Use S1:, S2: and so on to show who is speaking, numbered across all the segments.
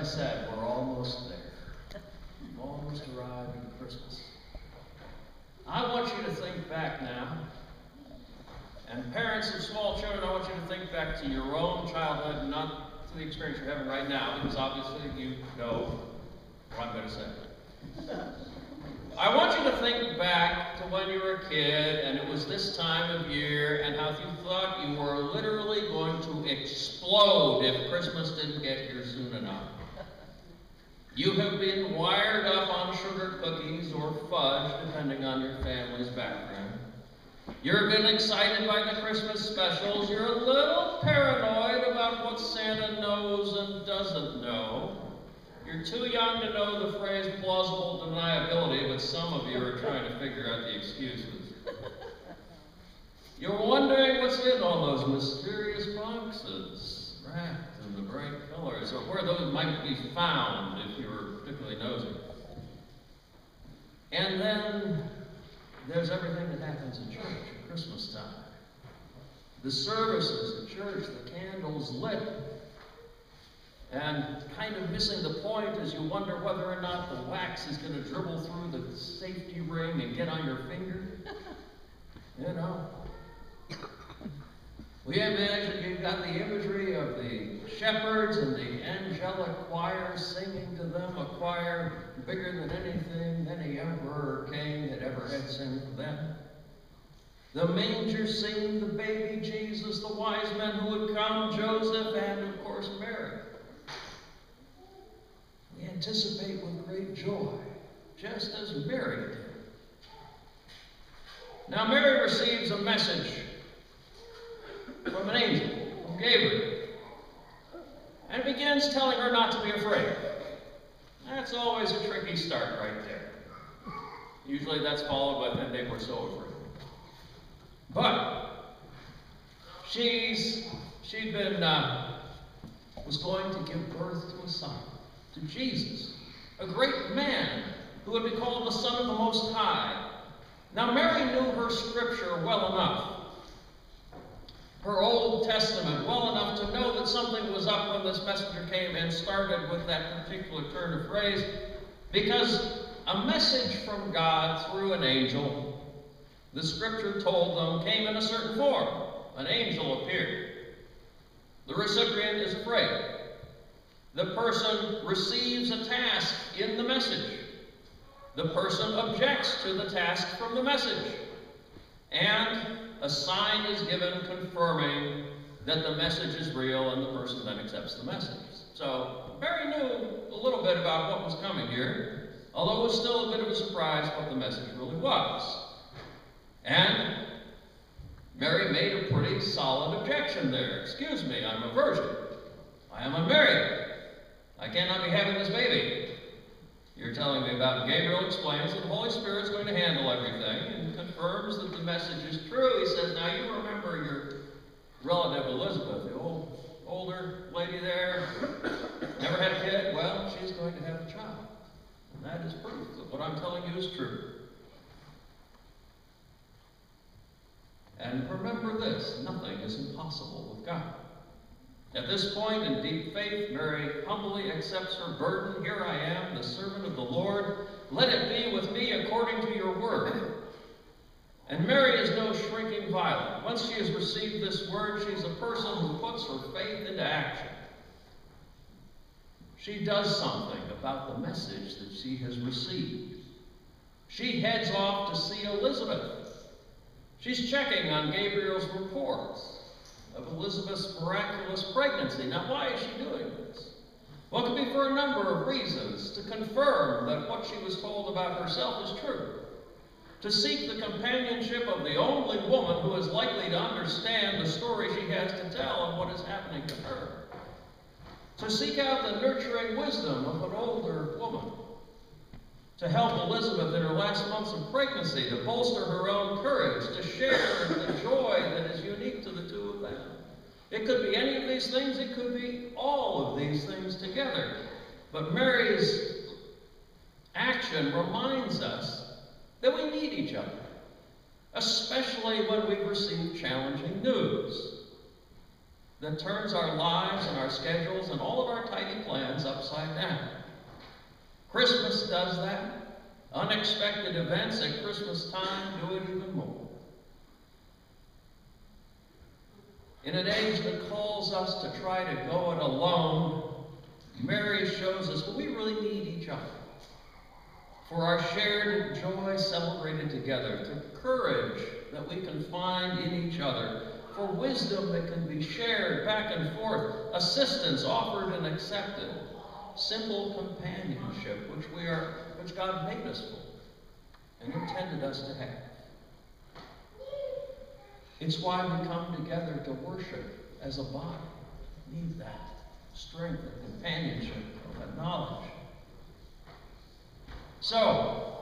S1: I said, we're almost there. We've almost arrived at Christmas. I want you to think back now. And parents of small children, I want you to think back to your own childhood, not to the experience you're having right now, because obviously you know what I'm going to say. I want you to think back to when you were a kid and it was this time of year and how you thought you were literally going to explode if Christmas didn't get here soon enough. You have been wired up on sugar cookies or fudge, depending on your family's background. You've been excited by the Christmas specials. You're a little paranoid about what Santa knows and doesn't know. You're too young to know the phrase plausible deniability, but some of you are trying to figure out the excuses. You're wondering what's in all those mysterious boxes, wrapped in the bright colors, or where those might be found if you were particularly nosy. And then there's everything that happens in church at Christmas time. The services at church, the candles lit, and kind of missing the point as you wonder whether or not the wax is going to dribble through the safety ring and get on your finger. You know. We imagine you've got the imagery of the shepherds and the angelic choir singing to them, a choir bigger than anything any emperor or king had ever had sing for them. The manger singing the baby Jesus, the wise men who would come, Joseph, and of course Mary. We anticipate with great joy, just as Mary did. Now Mary receives a message from an angel, from Gabriel, and begins telling her not to be afraid. That's always a tricky start right there. Usually that's followed by then they were so afraid. But was going to give birth to a son, to Jesus, a great man who would be called the Son of the Most High. Now Mary knew her scripture well enough, her Old Testament well enough to know that something was up when this messenger came and started with that particular turn of phrase, because a message from God through an angel, the scripture told them, came in a certain form. An angel appeared. The recipient is afraid. The person receives a task in the message. The person objects to the task from the message. And a sign is given confirming that the message is real, and the person then accepts the message. So Mary knew a little bit about what was coming here, although it was still a bit of a surprise what the message really was. And Mary made a pretty solid objection there. Excuse me, I'm a virgin. I am unmarried. I cannot be having this baby. You're telling me about. Gabriel explains that the Holy Spirit's going to handle everything and confirms that the message is true. He says, now you remember your relative Elizabeth, the older lady there, never had a kid? Well, she's going to have a child. And that is proof that what I'm telling you is true. And remember this, nothing is impossible with God. At this point, in deep faith, Mary humbly accepts her burden. Here I am, the servant of the Lord. Let it be with me according to your word. And Mary is no shrinking violet. Once she has received this word, she's a person who puts her faith into action. She does something about the message that she has received. She heads off to see Elizabeth. She's checking on Gabriel's reports of Elizabeth's miraculous pregnancy. Now, why is she doing this? Well, it could be for a number of reasons. To confirm that what she was told about herself is true. To seek the companionship of the only woman who is likely to understand the story she has to tell and what is happening to her. To seek out the nurturing wisdom of an older woman. To help Elizabeth in her last months of pregnancy, to bolster her own courage, to share the joy that is unique to the two of them. It could be any of these things, it could be all of these things together. But Mary's action reminds us that we need each other, especially when we receive challenging news. that turns our lives and our schedules and all of our tidy plans upside down. Christmas does that. Unexpected events at Christmas time do it even more. In an age that calls us to try to go it alone, Mary shows us we really need each other. For our shared joy celebrated together, to courage that we can find in each other, for wisdom that can be shared back and forth, assistance offered and accepted, simple companionship which God made us for and intended us to have. It's why we come together to worship as a body. Need that strength and companionship, that knowledge. So,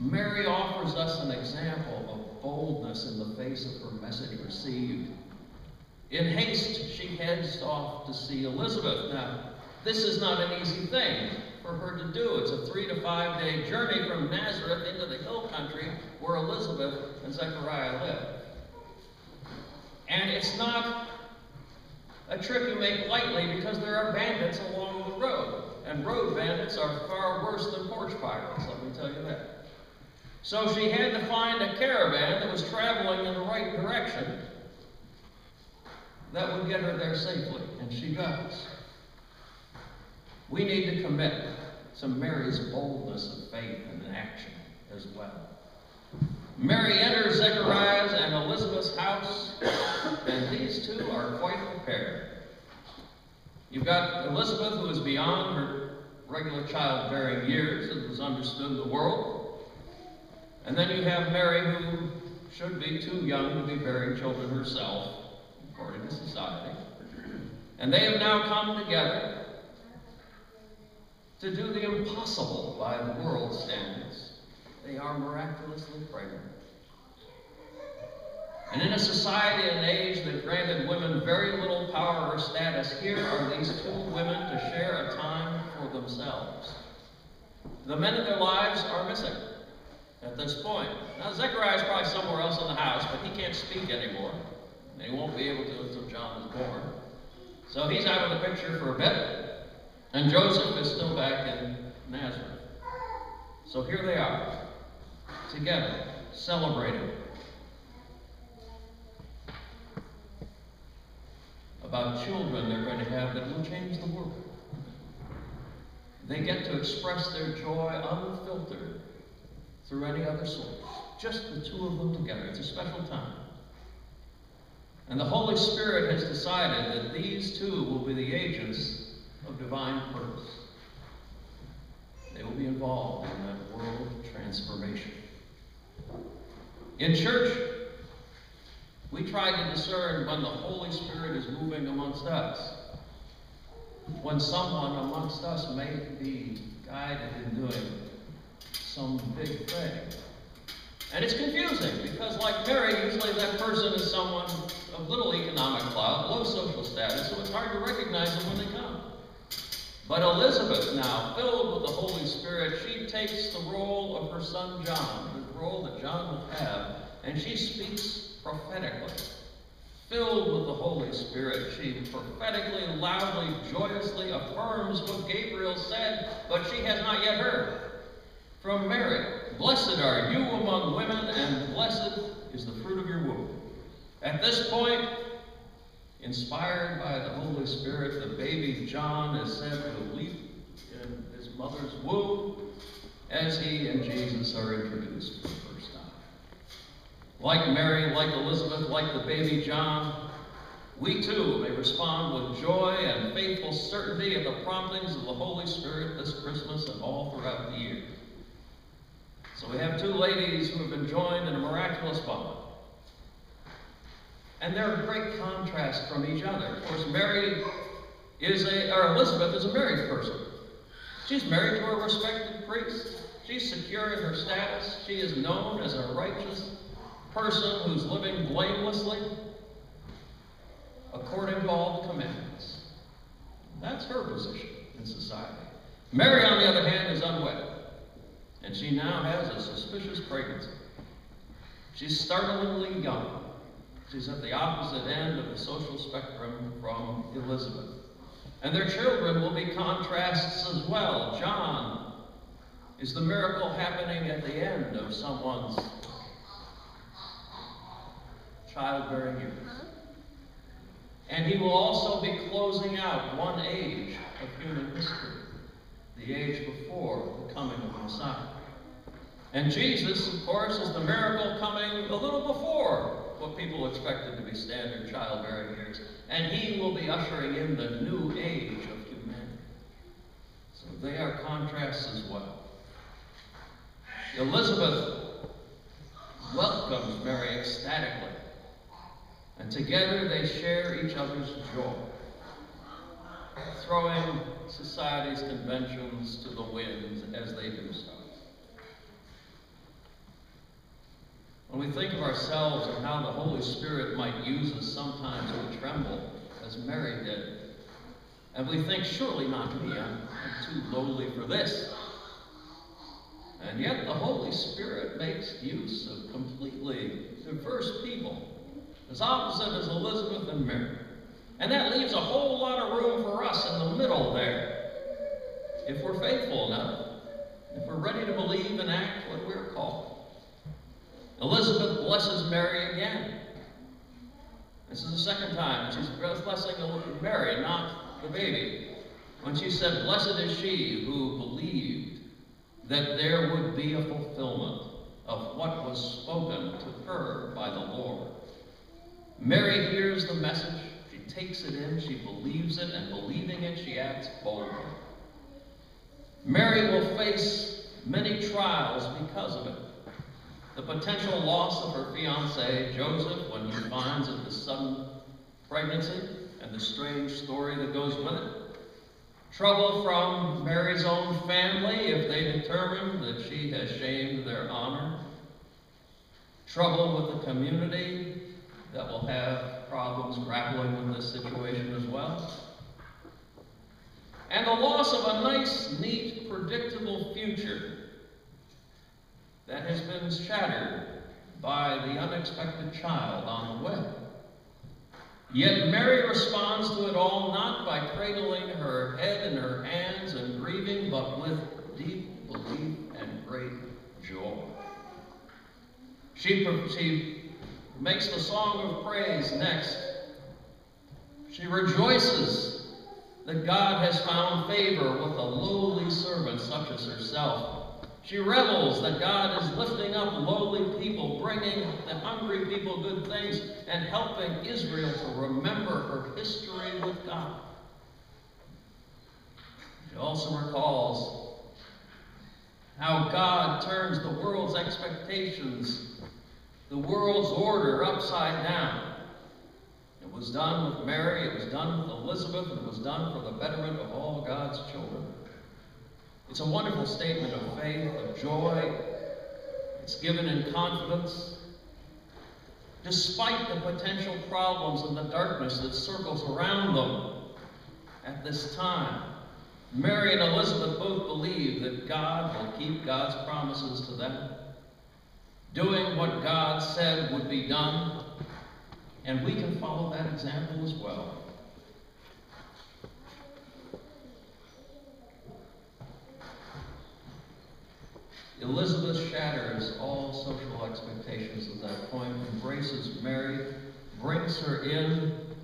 S1: Mary offers us an example of boldness in the face of her message received. In haste, she heads off to see Elizabeth. Now, this is not an easy thing for her to do. It's a 3 to 5 day journey from Nazareth into the hill country where Elizabeth and Zechariah live. And it's not a trip you make lightly because there are bandits along the road. And road bandits are far worse than porch pirates, let me tell you that. So she had to find a caravan that was traveling in the right direction that would get her there safely, and she does. We need to commit to Mary's boldness of faith and action as well. Mary enters Zechariah's and Elizabeth's house, and these two are quite prepared. You've got Elizabeth, who is beyond her regular childbearing years, as was understood in the world. And then you have Mary, who should be too young to be bearing children herself, according to society. And they have now come together to do the impossible by the world's standards. They are miraculously pregnant. And in a society and age that granted women very little power or status, here are these two women to share a time for themselves. The men in their lives are missing at this point. Now, Zechariah is probably somewhere else in the house, but he can't speak anymore. And he won't be able to until John is born. So he's out of the picture for a bit. And Joseph is still back in Nazareth. So here they are, together, celebrating about children they're going to have that will change the world. They get to express their joy unfiltered through any other source. Just the two of them together. It's a special time. And the Holy Spirit has decided that these two will be the agents of divine purpose. They will be involved in that world transformation. In church, we try to discern when the Holy Spirit is moving amongst us, when someone amongst us may be guided in doing some big thing. And it's confusing because, like Mary, usually that person is someone of little economic clout, low social status, so it's hard to recognize them when they come. But Elizabeth now, filled with the Holy Spirit, she takes the role of her son John, the role that John would have, and she speaks prophetically. Filled with the Holy Spirit, she prophetically, loudly, joyously affirms what Gabriel said, but she has not yet heard from Mary. Blessed are you among women, and blessed is the fruit of your womb. At this point, inspired by the Holy Spirit, the baby John is said to leap in his mother's womb as he and Jesus are introduced for the first time. Like Mary, like Elizabeth, like the baby John, we too may respond with joy and faithful certainty at the promptings of the Holy Spirit this Christmas and all throughout the year. So we have two ladies who have been joined in a miraculous bond. And they're a great contrast from each other. Of course, Elizabeth is a married person. She's married to a respected priest. She's secure in her status. She is known as a righteous person who's living blamelessly according to all the commandments. That's her position in society. Mary, on the other hand, is unwed. And she now has a suspicious pregnancy. She's startlingly young. She's at the opposite end of the social spectrum from Elizabeth. And their children will be contrasts as well. John is the miracle happening at the end of someone's childbearing years. And he will also be closing out one age of human history, the age before the coming of the Messiah. And Jesus, of course, is the miracle coming a little before what people expected to be standard childbearing years. And he will be ushering in the new age of humanity. So they are contrasts as well. Elizabeth welcomes Mary ecstatically. And together they share each other's joy, throwing society's conventions to the winds as they do so. When we think of ourselves and how the Holy Spirit might use us, sometimes we tremble, as Mary did. And we think, surely not me, I'm too lowly for this. And yet the Holy Spirit makes use of completely diverse people, as opposite as Elizabeth and Mary. And that leaves a whole lot of room for us in the middle there, if we're faithful enough, if we're ready to believe and act what we're called. Elizabeth blesses Mary again. This is the second time she's blessing Mary, not the baby. When she said, "Blessed is she who believed that there would be a fulfillment of what was spoken to her by the Lord." Mary hears the message, she takes it in, she believes it, and believing it, she acts boldly. Mary will face many trials because of it. The potential loss of her fiancé, Joseph, when he finds of the sudden pregnancy and the strange story that goes with it. Trouble from Mary's own family if they determine that she has shamed their honor. Trouble with the community that will have problems grappling with this situation as well. And the loss of a nice, neat, predictable future that has been shattered by the unexpected child on the way. Yet Mary responds to it all not by cradling her head in her hands and grieving, but with deep belief and great joy. She makes the song of praise next. She rejoices that God has found favor with a lowly servant such as herself. She revels that God is lifting up lowly people, bringing the hungry people good things, and helping Israel to remember her history with God. She also recalls how God turns the world's expectations, the world's order, upside down. It was done with Mary, it was done with Elizabeth, and it was done for the betterment of all God's children. It's a wonderful statement of faith, of joy. It's given in confidence. Despite the potential problems and the darkness that circles around them at this time, Mary and Elizabeth both believe that God will keep God's promises to them, doing what God said would be done, and we can follow that example as well. Elizabeth shatters all social expectations at that point, embraces Mary, brings her in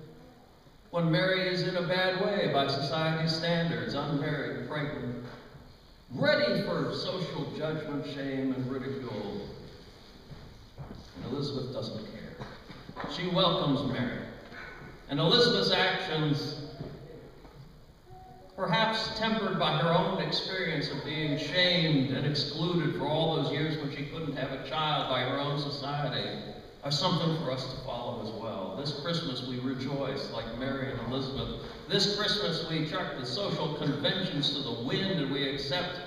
S1: when Mary is in a bad way by society's standards, unmarried, pregnant, ready for social judgment, shame, and ridicule. And Elizabeth doesn't care. She welcomes Mary. And Elizabeth's actions, perhaps tempered by her own experience of being shamed and excluded for all those years when she couldn't have a child by her own society, are something for us to follow as well. This Christmas we rejoice like Mary and Elizabeth. This Christmas we chuck the social conventions to the wind and we accept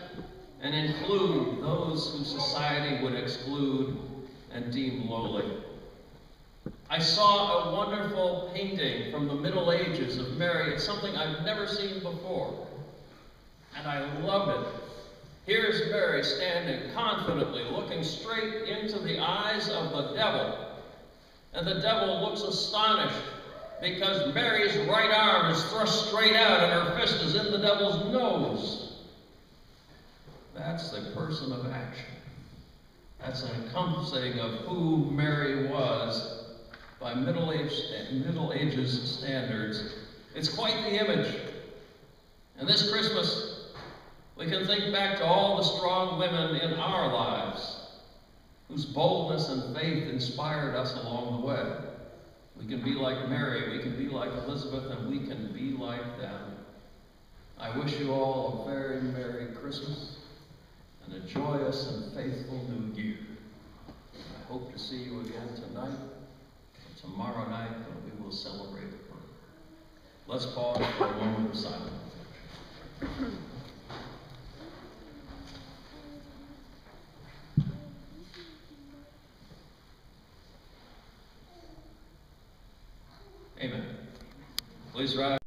S1: and include those who society would exclude and deem lowly. I saw a wonderful painting from the Middle Ages of Mary. It's something I've never seen before, and I loved it. Here's Mary standing confidently, looking straight into the eyes of the devil, And the devil looks astonished because Mary's right arm is thrust straight out and her fist is in the devil's nose. That's the person of action. That's an encompassing of who Mary was by Middle Ages standards. It's quite the image. And this Christmas, we can think back to all the strong women in our lives whose boldness and faith inspired us along the way. We can be like Mary, we can be like Elizabeth, and we can be like them. I wish you all a very Merry Christmas and a joyous and faithful New Year. I hope to see you again tonight, or tomorrow night, when we will celebrate the birth. Let's pause for a moment of silence. Amen. Please rise.